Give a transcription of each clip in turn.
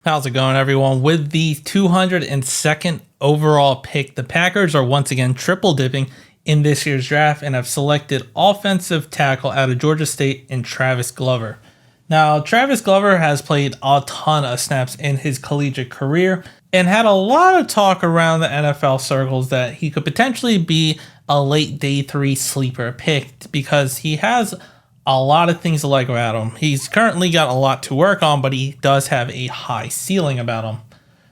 How's it going, everyone? With the 202nd overall pick, the Packers are once again triple dipping in this year's draft and have selected offensive tackle out of Georgia State in Travis Glover. Now, Travis Glover has played a ton of snaps in his collegiate career and had a lot of talk around the NFL circles that he could potentially be a late day 3 sleeper pick because he has a lot of things to like about him. He's currently got a lot to work on, but he does have a high ceiling about him.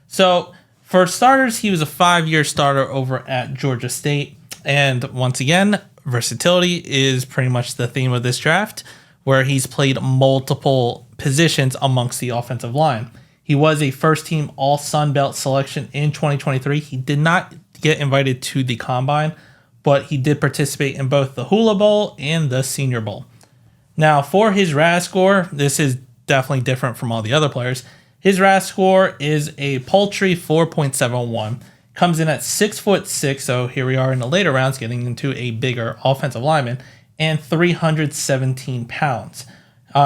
So, for starters, he was a 5-year starter over at Georgia State. And once again, versatility is pretty much the theme of this draft, where he's played multiple positions amongst the offensive line. He was a first-team All-Sun Belt selection in 2023. He did not get invited to the Combine, but he did participate in both the Hula Bowl and the Senior Bowl. Now, for his RAS score, this is definitely different from all the other players. His RAS score is a paltry 4.71. Comes in at 6'6", so here we are in the later rounds getting into a bigger offensive lineman, and 317 pounds.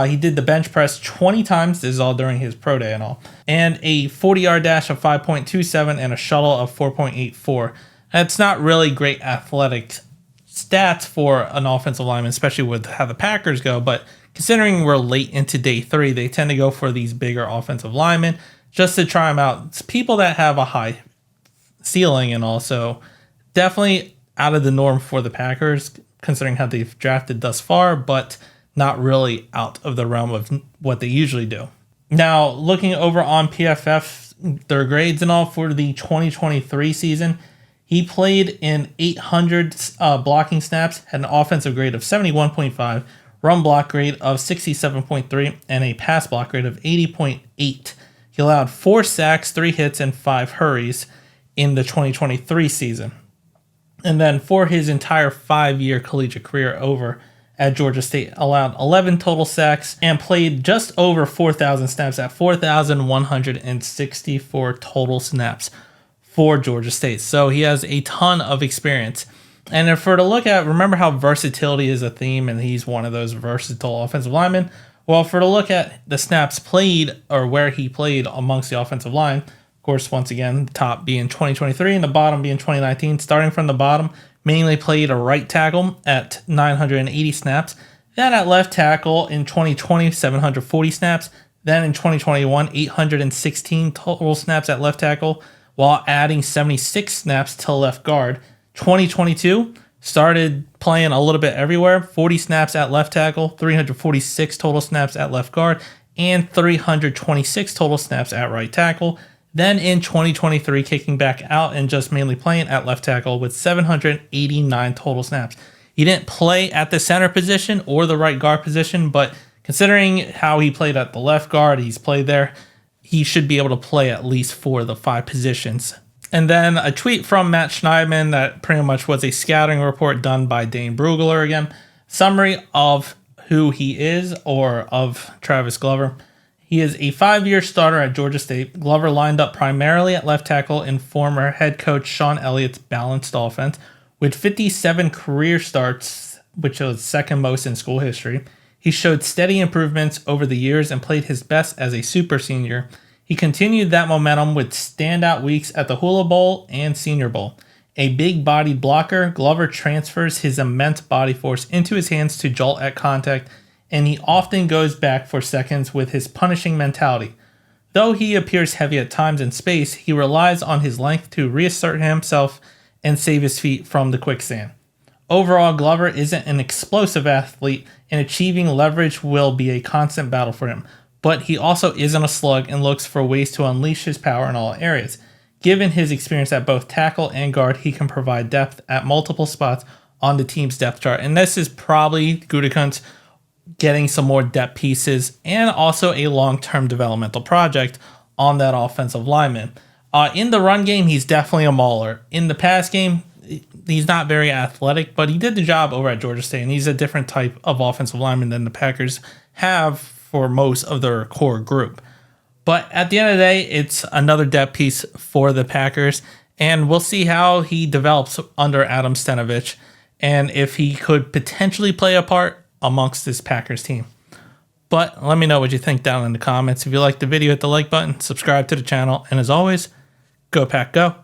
He did the bench press 20 times. This is all during his pro day and all. And a 40-yard dash of 5.27 and a shuttle of 4.84. That's not really great athletic stats for an offensive lineman, especially with how the Packers go, but considering we're late into day 3, they tend to go for these bigger offensive linemen just to try them out. It's people that have a high ceiling and also definitely out of the norm for the Packers, considering how they've drafted thus far, but not really out of the realm of what they usually do. Now, looking over on PFF, their grades and all for the 2023 season, he played in 800 blocking snaps, had an offensive grade of 71.5, run block grade of 67.3, and a pass block grade of 80.8. He allowed 4 sacks, 3 hits, and 5 hurries in the 2023 season. And then for his entire 5-year collegiate career over at Georgia State, allowed 11 total sacks and played just over 4,000 snaps at 4,164 total snaps for Georgia State. So he has a ton of experience. And if we're to look at, remember how versatility is a theme and he's one of those versatile offensive linemen? Well, if we're to look at the snaps played or where he played amongst the offensive line, of course, once again, the top being 2023 and the bottom being 2019. Starting from the bottom, mainly played a right tackle at 980 snaps. Then at left tackle in 2020, 740 snaps. Then in 2021, 816 total snaps at left tackle, while adding 76 snaps to left guard. 2022 started playing a little bit everywhere, 40 snaps at left tackle, 346 total snaps at left guard, and 326 total snaps at right tackle. Then in 2023, kicking back out and just mainly playing at left tackle with 789 total snaps. He didn't play at the center position or the right guard position, but considering how he played at the left guard, he's played there, he should be able to play at least for the 5 positions. And then a tweet from Matt Schneidman that pretty much was a scouting report done by Dane Brugler again. Summary of who he is, or of Travis Glover. He is a 5-year starter at Georgia State. Glover lined up primarily at left tackle in former head coach Sean Elliott's balanced offense with 57 career starts, which was second most in school history. He showed steady improvements over the years and played his best as a super senior. He continued that momentum with standout weeks at the Hula Bowl and Senior Bowl. A big-bodied blocker, Glover transfers his immense body force into his hands to jolt at contact, and he often goes back for seconds with his punishing mentality. Though he appears heavy at times in space, he relies on his length to reassert himself and save his feet from the quicksand. Overall, Glover isn't an explosive athlete, and achieving leverage will be a constant battle for him. But he also isn't a slug and looks for ways to unleash his power in all areas. Given his experience at both tackle and guard, he can provide depth at multiple spots on the team's depth chart. And this is probably Gutekunst getting some more depth pieces and also a long-term developmental project on that offensive lineman. In the run game, he's definitely a mauler. In the pass game, he's not very athletic, but he did the job over at Georgia State, and he's a different type of offensive lineman than the Packers have for most of their core group. But at the end of the day, it's another depth piece for the Packers, and we'll see how he develops under Adam Stenavich and if he could potentially play a part amongst this Packers team. But let me know what you think down in the comments. If you liked the video, hit the like button, subscribe to the channel, and as always, go Pack Go.